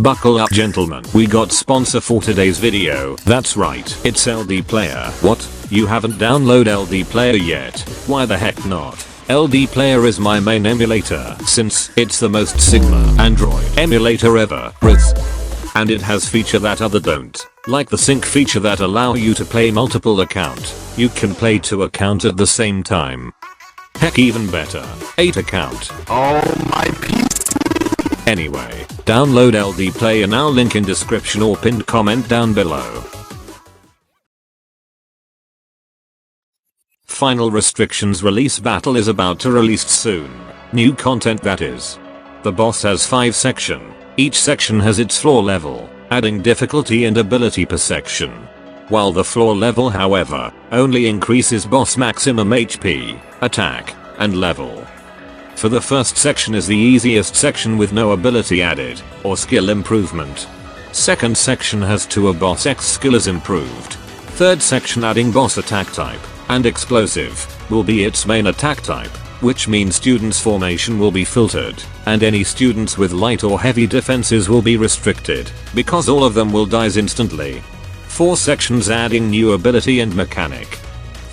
Buckle up gentlemen, we got sponsor for today's video. That's right, it's LDPlayer. What? You haven't downloaded LDPlayer yet? Why the heck not? LDPlayer is my main emulator since it's the most Sigma Android emulator ever. And it has feature that other don't. Like the sync feature that allow you to play multiple account. You can play 2 account at the same time. Heck, even better, 8 account. Oh my piece. Anyway, download LDPlayer now, link in description or pinned comment down below. Final restrictions release battle is about to release soon. New content that is. The boss has 5 section. Each section has its floor level, adding difficulty and ability per section. While the floor level however, only increases boss maximum HP, attack, and level. For the first section is the easiest section with no ability added, or skill improvement. Second section has 2 of boss X skill is improved. Third section adding boss attack type, and explosive, will be its main attack type, which means students' formation will be filtered, and any students with light or heavy defenses will be restricted, because all of them will die instantly. 4 sections adding new ability and mechanic.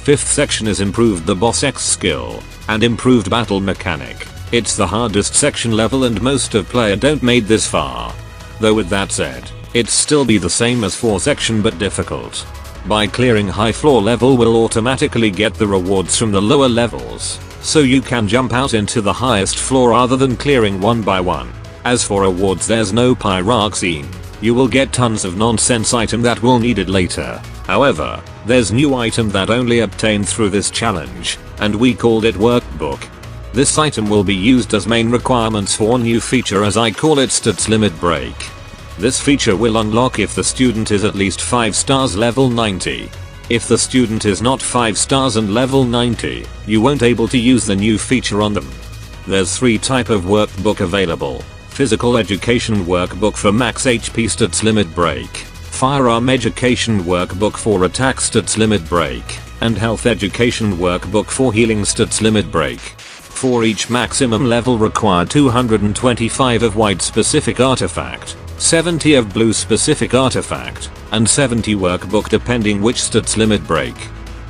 5th section is improved the boss X skill, and improved battle mechanic. It's the hardest section level and most of player don't made this far. Though with that said, it's still be the same as 4 section but difficult. By clearing high floor level will automatically get the rewards from the lower levels, so you can jump out into the highest floor rather than clearing one by one. As for awards, there's no pyroxene. You will get tons of nonsense item that will need it later. However, there's new item that only obtained through this challenge, and we called it WorkBook. This item will be used as main requirements for new feature, as I call it stats limit break. This feature will unlock if the student is at least 5 stars level 90. If the student is not 5 stars and level 90, you won't able to use the new feature on them. There's 3 type of workbook available. Physical education workbook for max HP stats limit break. Firearm education workbook for attack stats limit break. And health education workbook for healing stats limit break. For each maximum level require 225 of white specific artifact, 70 of blue specific artifact, and 70 workbook depending which stats limit break.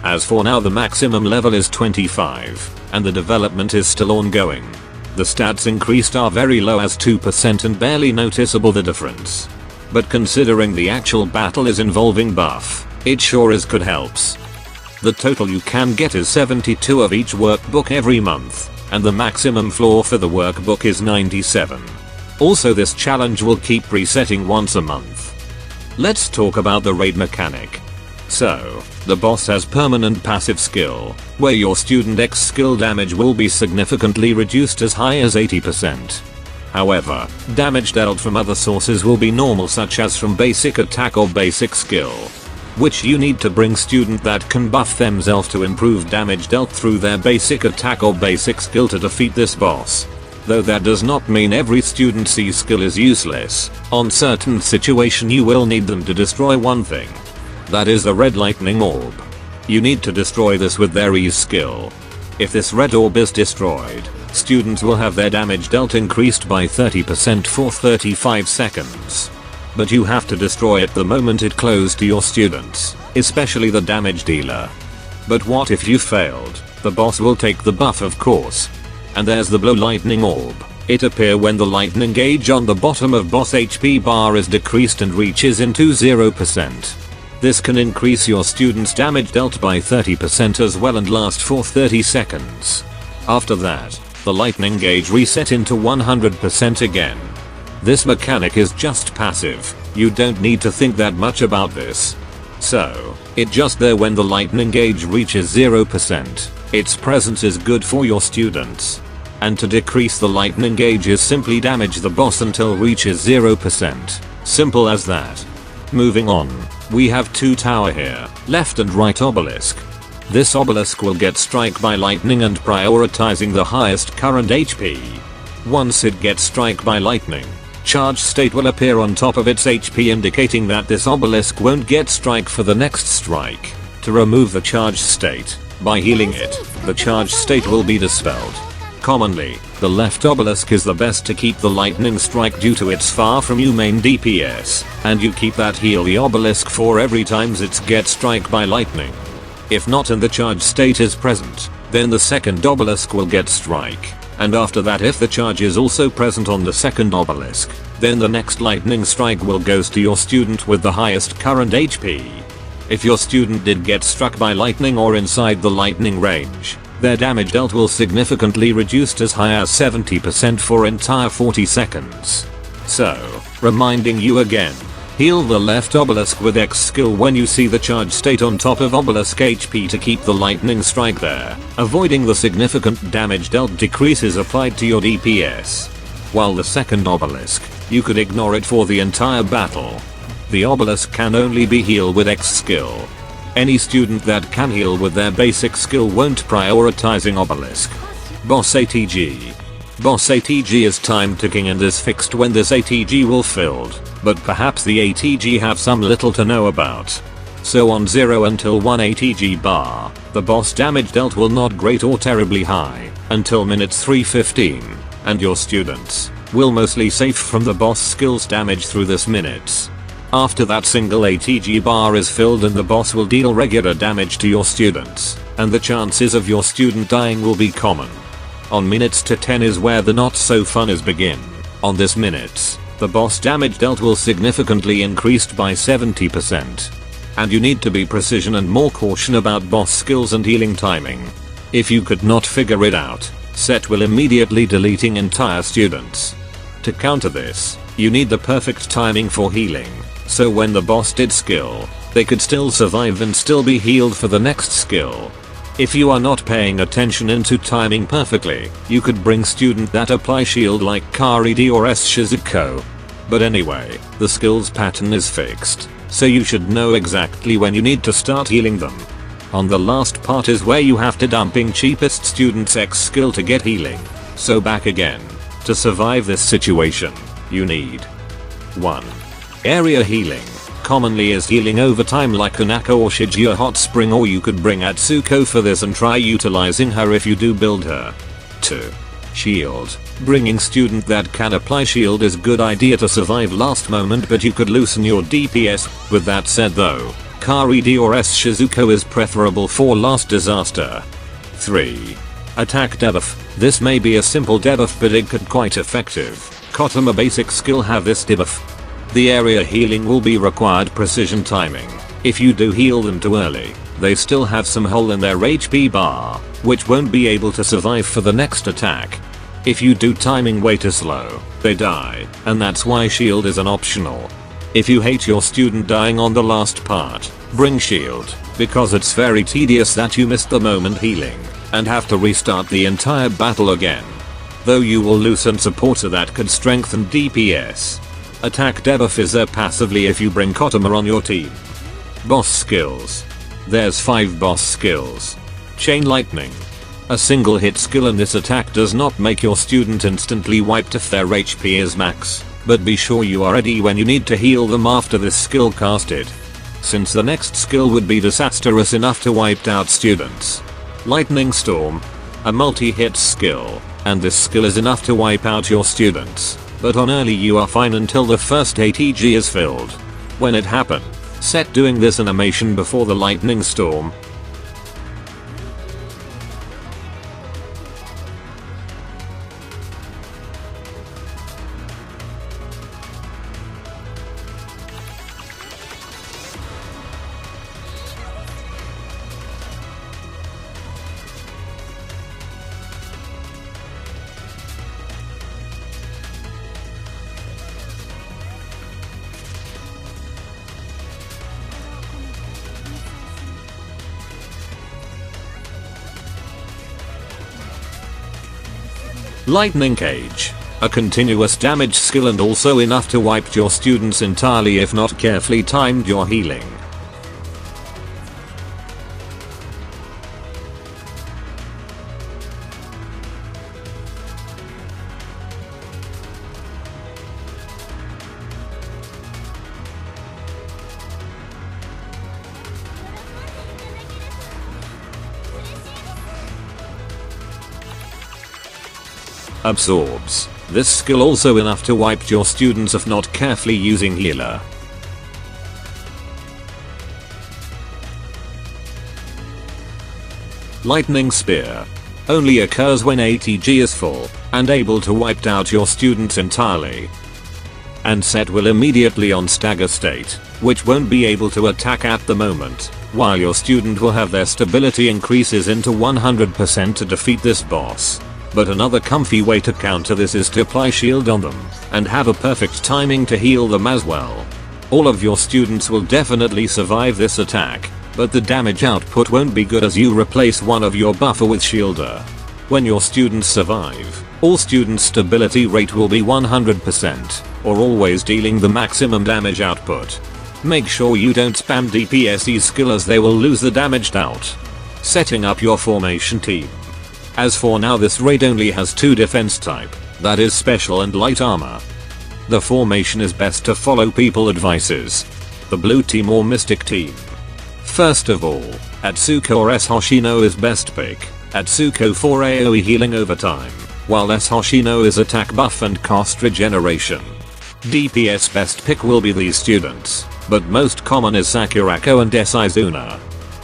As for now the maximum level is 25, and the development is still ongoing. The stats increased are very low as 2% and barely noticeable the difference. But considering the actual battle is involving buff, it sure is good helps. The total you can get is 72 of each workbook every month, and the maximum floor for the workbook is 97. Also this challenge will keep resetting once a month. Let's talk about the raid mechanic. So, the boss has permanent passive skill, where your student X skill damage will be significantly reduced as high as 80%. However, damage dealt from other sources will be normal, such as from basic attack or basic skill, which you need to bring student that can buff themselves to improve damage dealt through their basic attack or basic skill to defeat this boss. Though that does not mean every student C skill is useless. On certain situation you will need them to destroy one thing. That is the red lightning orb. You need to destroy this with their E skill. If this red orb is destroyed, students will have their damage dealt increased by 30% for 35 seconds. But you have to destroy it the moment it close to your students, especially the damage dealer. But what if you failed? The boss will take the buff, of course. And there's the blue lightning orb. It appear when the lightning gauge on the bottom of boss HP bar is decreased and reaches into 0%. This can increase your student's damage dealt by 30% as well and last for 30 seconds. After that, the lightning gauge reset into 100% again. This mechanic is just passive. You don't need to think that much about this. So, it just there when the lightning gauge reaches 0%. Its presence is good for your students. And to decrease the lightning gauge is simply damage the boss until reaches 0%. Simple as that. Moving on, we have 2 tower here, left and right obelisk. This obelisk will get strike by lightning and prioritizing the highest current HP. Once it gets strike by lightning, charge state will appear on top of its HP, indicating that this obelisk won't get strike for the next strike. To remove the charge state, by healing it, the charge state will be dispelled. Commonly, the left obelisk is the best to keep the lightning strike due to its far from you main DPS, and you keep that heal the obelisk for every times it gets strike by lightning. If not and the charge state is present, then the second obelisk will get strike, and after that if the charge is also present on the second obelisk, then the next lightning strike will goes to your student with the highest current HP. If your student did get struck by lightning or inside the lightning range, their damage dealt will significantly reduced as high as 70% for entire 40 seconds. So, reminding you again, heal the left obelisk with X skill when you see the charge state on top of obelisk HP to keep the lightning strike there, avoiding the significant damage dealt decreases applied to your DPS. While the second obelisk, you could ignore it for the entire battle. The obelisk can only be healed with X skill. Any student that can heal with their basic skill won't prioritizing obelisk. Boss ATG. Boss ATG is time ticking and is fixed when this ATG will filled, but perhaps the ATG have some little to know about. So on 0 until 1 ATG bar, the boss damage dealt will not great or terribly high, until minutes 3:15, and your students will mostly safe from the boss skills damage through this minutes. After that single ATG bar is filled and the boss will deal regular damage to your students, and the chances of your student dying will be common. On minutes to 10 is where the not so fun is begin. On this minutes, the boss damage dealt will significantly increased by 70%. And you need to be precision and more caution about boss skills and healing timing. If you could not figure it out, set will immediately deleting entire students. To counter this, you need the perfect timing for healing. So when the boss did skill, they could still survive and still be healed for the next skill. If you are not paying attention into timing perfectly, you could bring student that apply shield like Kari D or S Shizuko. But anyway, the skills pattern is fixed, so you should know exactly when you need to start healing them. On the last part is where you have to dumping cheapest student's X skill to get healing. So back again. To survive this situation, you need 1. Area healing. Commonly is healing over time like Hanako or Shigeru Hot Spring, or you could bring Atsuko for this and try utilizing her if you do build her. 2. Shield. Bringing student that can apply shield is good idea to survive last moment, but you could loosen your DPS. With that said though, Kari D or S Shizuko is preferable for last disaster. 3. Attack debuff. This may be a simple debuff but it could quite effective. Kotama basic skill have this debuff. The area healing will be required precision timing. If you do heal them too early, they still have some hole in their HP bar, which won't be able to survive for the next attack. If you do timing way too slow, they die, and that's why shield is an optional. If you hate your student dying on the last part, bring shield, because it's very tedious that you missed the moment healing, and have to restart the entire battle again. Though you will loosen supporter that could strengthen DPS. Attack debuff is there passively if you bring Kotama on your team. Boss skills. There's 5 boss skills. Chain lightning. A single hit skill in this attack does not make your student instantly wiped if their HP is max, but be sure you are ready when you need to heal them after this skill casted, since the next skill would be disastrous enough to wipe out students. Lightning storm. A multi-hit skill, and this skill is enough to wipe out your students, but on early you are fine until the first ATG is filled. When it happens, set doing this animation before the lightning storm. Lightning Cage. A continuous damage skill and also enough to wipe your students entirely if not carefully timed your healing. Absorbs. This skill also enough to wipe your students if not carefully using healer. Lightning Spear. Only occurs when ATG is full and able to wipe out your students entirely. And set will immediately on stagger state, which won't be able to attack at the moment, while your student will have their stability increases into 100% to defeat this boss. But another comfy way to counter this is to apply shield on them, and have a perfect timing to heal them as well. All of your students will definitely survive this attack, but the damage output won't be good as you replace one of your buffer with shielder. When your students survive, all students' stability rate will be 100%, or always dealing the maximum damage output. Make sure you don't spam DPS's skill as they will lose the damaged out. Setting up your formation team. As for now, this raid only has 2 defense type, that is special and light armor. The formation is best to follow people advices. The blue team or mystic team. First of all, Atsuko or S Hoshino is best pick. Atsuko for AoE healing over time, while S Hoshino is attack buff and cost regeneration. DPS best pick will be these students, but most common is Sakurako and S Izuna.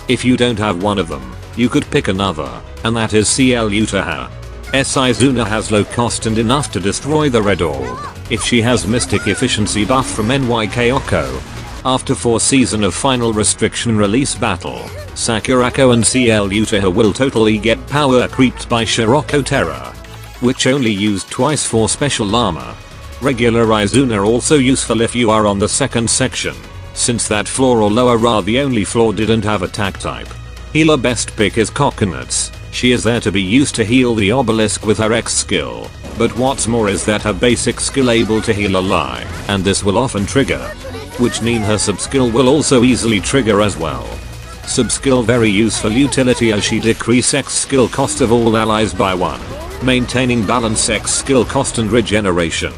If you don't have one of them, you could pick another, and that is CL Utaha. S Izuna has low cost and enough to destroy the red orb, if she has mystic efficiency buff from NYK Oko. After 4 season of final restriction release battle, Sakurako and CL Utaha will totally get power creeped by Shiroko Terra, which only used twice for special armor. Regular Izuna also useful if you are on the second section, since that floor or lower are the only floor didn't have attack type. Healer best pick is Coconuts. She is there to be used to heal the obelisk with her X skill, but what's more is that her basic skill able to heal a lie, and this will often trigger, which mean her sub skill will also easily trigger as well. Sub skill very useful utility as she decrease X skill cost of all allies by 1, maintaining balance X skill cost and regeneration.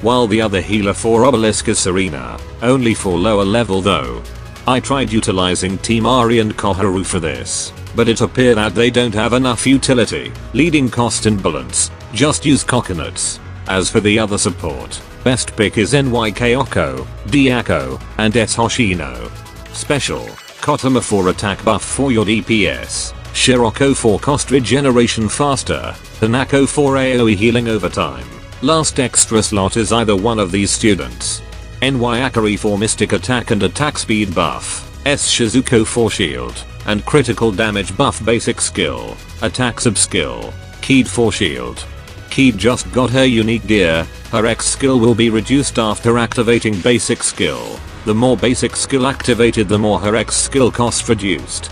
While the other healer for obelisk is Serena, only for lower level though. I tried utilizing Team Ari and Koharu for this, but it appeared that they don't have enough utility, leading cost and balance. Just use Coconuts. As for the other support, best pick is NYK Oko, Diako, and S Hoshino. Special, Kotama for attack buff for your DPS, Shiroko for cost regeneration faster, Hanako for AoE healing over time. Last extra slot is either one of these students. NY Akari for mystic attack and attack speed buff, S Shizuko for shield, and critical damage buff basic skill, attack sub skill, Keyed for shield. Keyed just got her unique gear, her X skill will be reduced after activating basic skill. The more basic skill activated, the more her X skill cost reduced.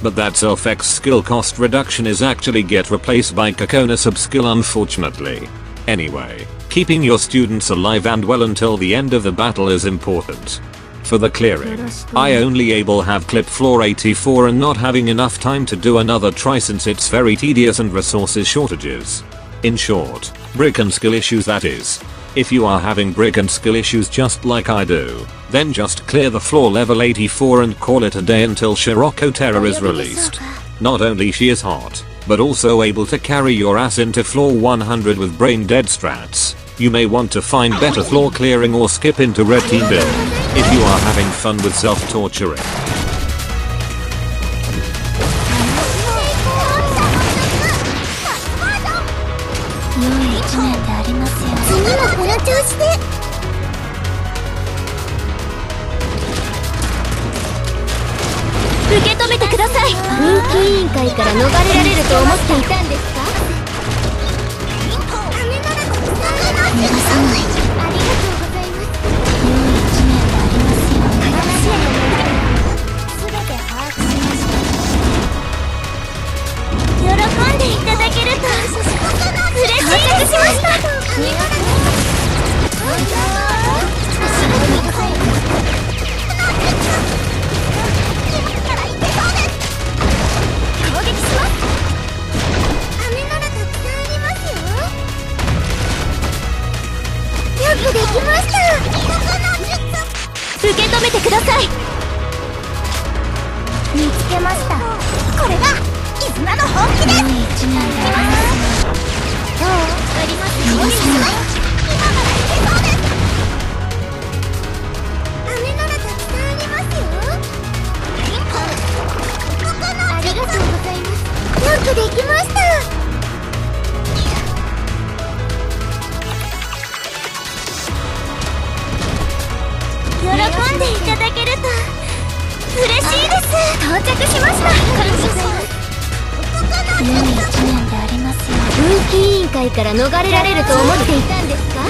But that self X skill cost reduction is actually get replaced by Kokona sub skill unfortunately. Anyway, keeping your students alive and well until the end of the battle is important. For the clearing, I only able have clip floor 84 and not having enough time to do another try since it's very tedious and resources shortages. In short, brick and skill issues that is. If you are having brick and skill issues just like I do, then just clear the floor level 84 and call it a day until Shiroko Terra is released. Not only she is hot, but also able to carry your ass into floor 100 with brain dead strats. You may want to find better floor clearing or skip into red team build, if you are having fun with self-torturing. 受け止めてください。人気委員会から逃れられると思っていたんですか？逃がさない。ありがとうございます。良い一年でありますように。話へのすべて把握しました。喜んでいただけると嬉しいです。到着しました。できました。受け止めてください。見つけました。これが絆の本気です。良い一年であります。どう？りますよ。今ならいけそうです。飴ならたくさんありますよ。ありがとうございます。よくできました。喜んでいただけると嬉しいです。到着しました。感謝します。良い一年でありますよ。分岐委員会から逃れられると思っていたんですか？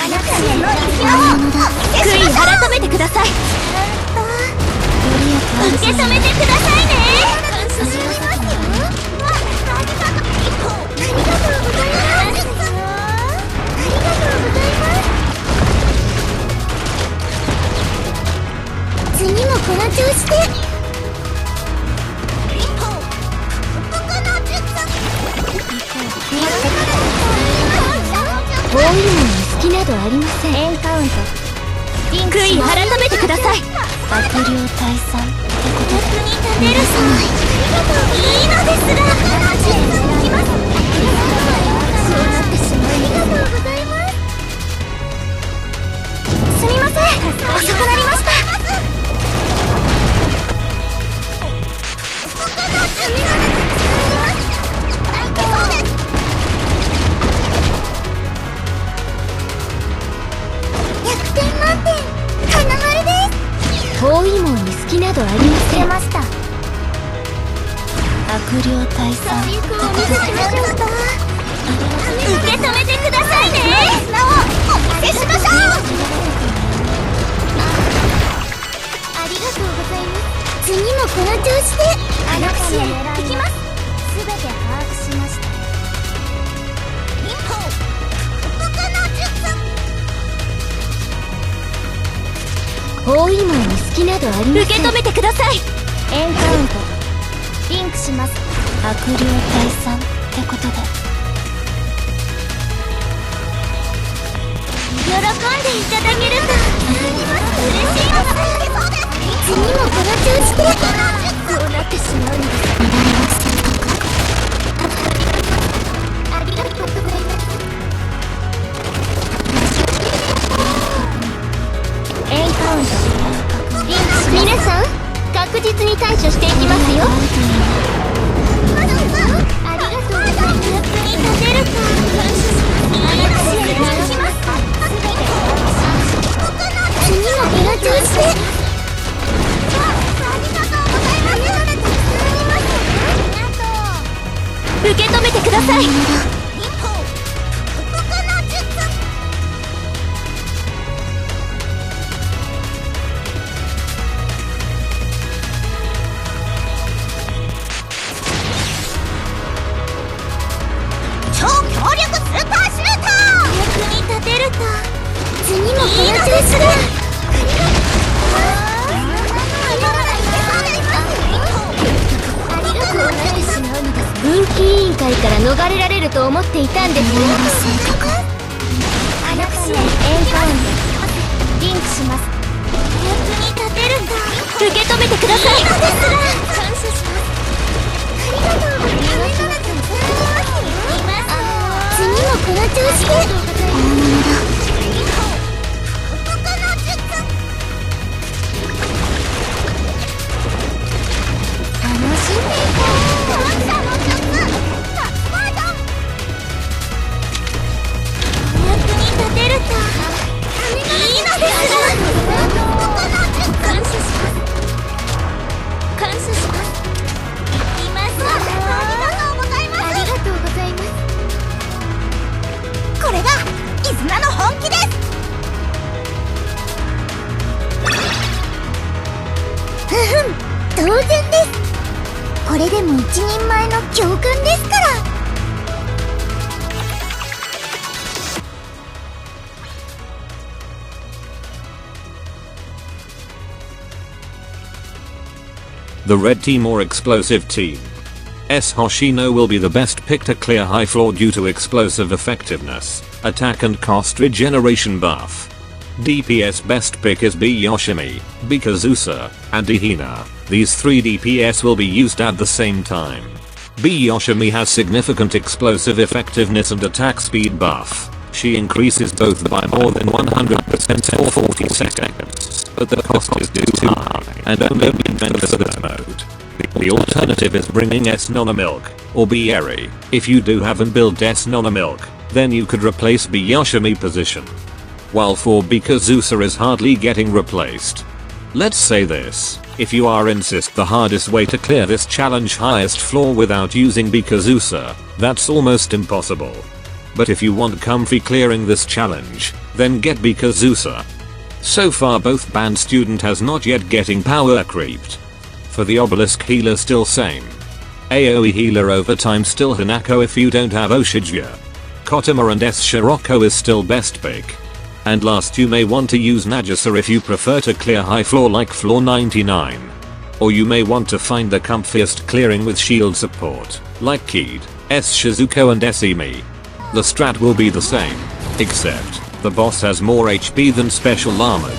あなたへの悔い改めてください。受け止めてくださいね。感謝しますよ。ありがとうございます。ありがとうございます。次もこの調子で。こういうのに好きなどありません。エンカウント。悔い改めてください。悪霊退散ってことで役に立てるさ。いいのですがそうなってしまいありがとうございます。すみません、遅くなりました。100点満点、花丸です。包囲網に隙などありません。ました悪霊退散ってことで受け止めてくださいね。お見せしましょう。ありがとうございます。次もこの調子で私へ行きます。すべて把握しました。一歩他の術。包囲網に隙などありません。受け止めてください。エンカウントリンクします。悪霊退散ってことで喜んでいただけると嬉しいです。次もこの調子でこうなってしまうんです。乱れません。ありがとうございます。エンカウントリンクします。皆さん確実に対処していきますよ。ありがとうございます。役に立てるか感謝します。次もこの調子で受け止めてください。超強力スーパーシューター。役に立てるか。次もこの調子で分岐委員会から逃れられると思っていたんですよ。私へエンカウントリンクします。役に立てるか。受け止めてください。感謝します。ありがとうございます。次もこの調子で大物だ。当然です。これでも一人前の教訓ですから。The red team or explosive team. S. Hoshino will be the best pick to clear high floor due to explosive effectiveness, attack and cost regeneration buff. DPS best pick is B Yoshimi, Bikazusa, and Ihina. These 3 DPS will be used at the same time. B Yoshimi has significant explosive effectiveness and attack speed buff. She increases both by more than 100% for 40 seconds, but the cost is too high and only in Benefit mode. The alternative is bringing S Nona Milk, or B Eri. If you do haven't built S Nona Milk, then you could replace B Yoshimi position. While for Bikazusa is hardly getting replaced. Let's say this, if you are insist the hardest way to clear this challenge highest floor without using Bikazusa, that's almost impossible. But if you want comfy clearing this challenge, then get Bikazusa. So far both band student has not yet getting power creeped. For the obelisk healer still same. AoE healer over time still Hanako if you don't have Oshijia. Kotama and S Shiroko is still best pick. And last you may want to use Nagisa if you prefer to clear high floor like floor 99. Or you may want to find the comfiest clearing with shield support, like Keed, S Shizuko and Simi. The strat will be the same, except the boss has more HP than special armored.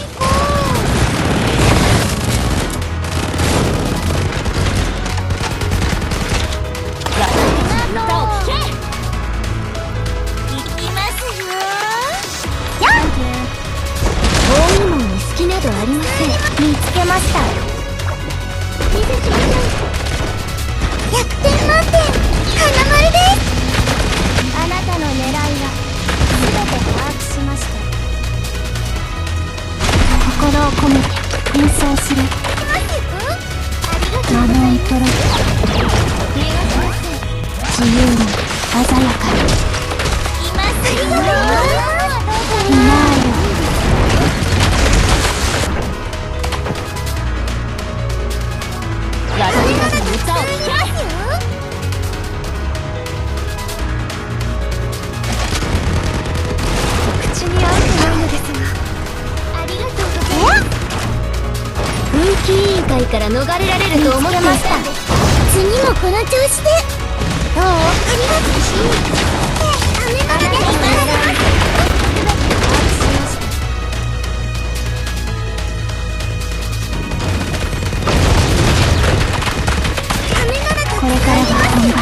から逃れられると思ってました。次もこの調子で。どう？ありがとう。雨までできます。これからが本番。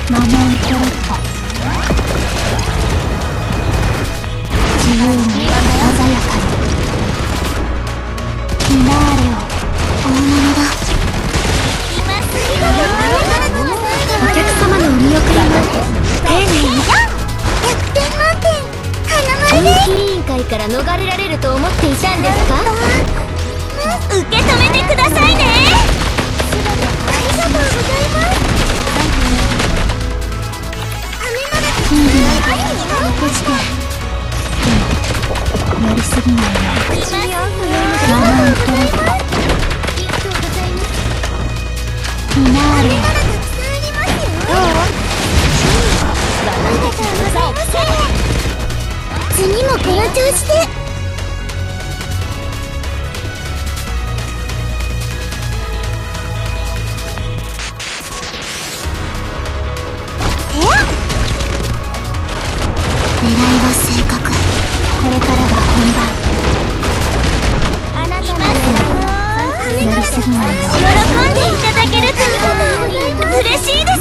魔物トロッコ。自由に鮮やかに。フィナーレを大物だ。お客様のお見送りも丁寧に。100点満点。花丸です。人気委員会から逃れられると思っていたんですか？受け止めてくださいね。ありがとうございます。残してでもやりすぎないよ。ママントロッコフィナーレどう？次もこの調子で。狙いは正確。これからが本番。あなたのやりすぎないよ。喜んでいただけると嬉しいです。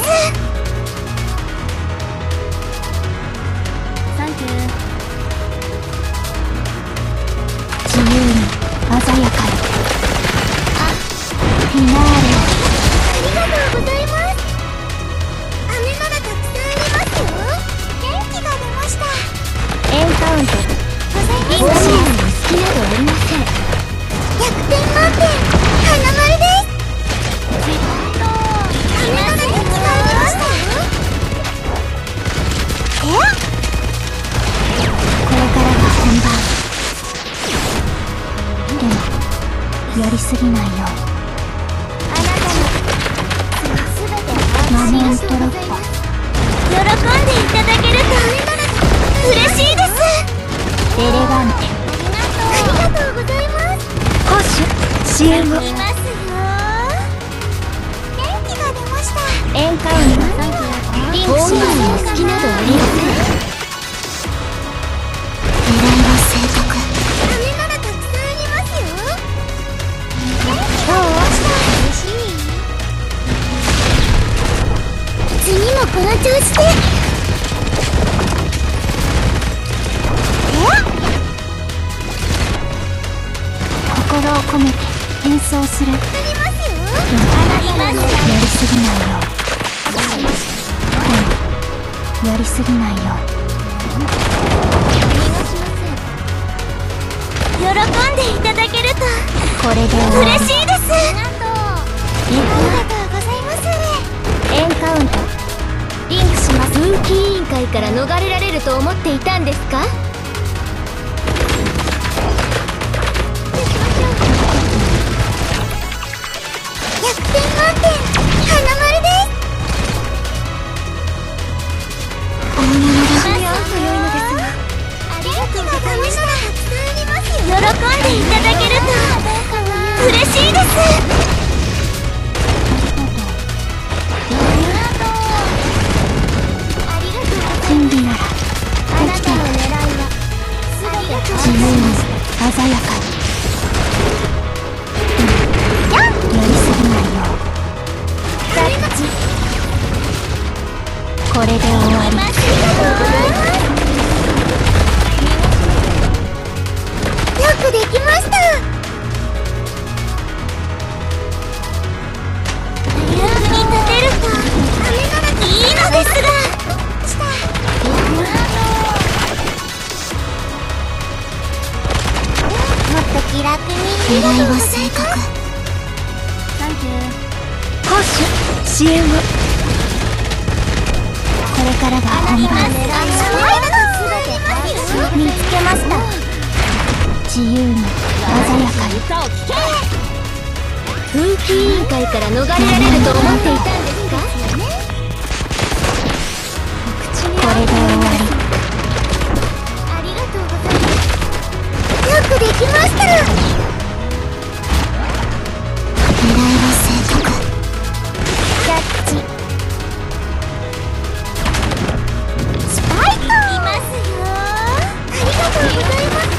サンキュー。自由に鮮やかに。フィナーレありがとうございます。飴まだたくさんありますよ。元気が出ました。エンカウントインシーンの好きなどありません。100点満点花丸です。飴まだ元気がありましたよ。これからが本番。でもやりすぎないよう。あなたのすべてマモントロッコ喜んでいただけると嬉しいです。エレガンテありがとうございます。攻守支援をいますよ。元気が出ました。エンカウントリンクシーンの好きなどありません。心を込めて演奏する。やりすぎないよう。やりすぎないよう。喜んでいただけるとこれで嬉しいです。ありがとうございます。エンカウントリンクします。分岐委員会から逃れられると思っていたんですか？100点満点花丸です。本物が良いのですが、ありがとうございました。喜んでいただけると嬉しいです。準備ならできている。自由に鮮やかに。やりすぎないよう。ジャッジ。これで終わり。よくできました。役に立てるといいのですが。もっと気楽に。狙いは正確。サンキュー。攻守支援を。これからが本番。見つけました。自由に鮮やかに。風紀委員会から逃れられると思っていたんですか？これで終わり。ありがとうございます。よくできました。狙いは正確。キャッチ。スパイク。いきますよ。ありがとうございます。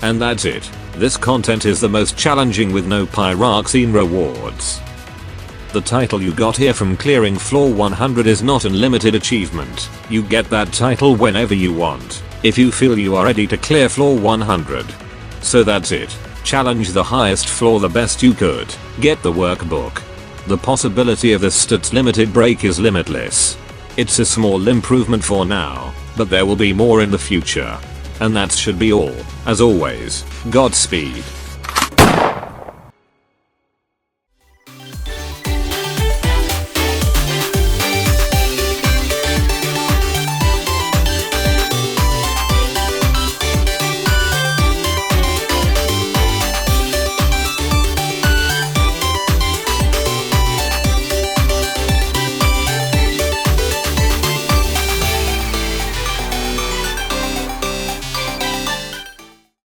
And that's it. This content is the most challenging with no pyroxene rewards. The title you got here from clearing floor 100 is not an unlimited achievement. You get that title whenever you want, if you feel you are ready to clear floor 100. So that's it. Challenge the highest floor the best you could. Get the workbook. The possibility of this stats limited break is limitless. It's a small improvement for now, but there will be more in the future. And that should be all. As always, Godspeed.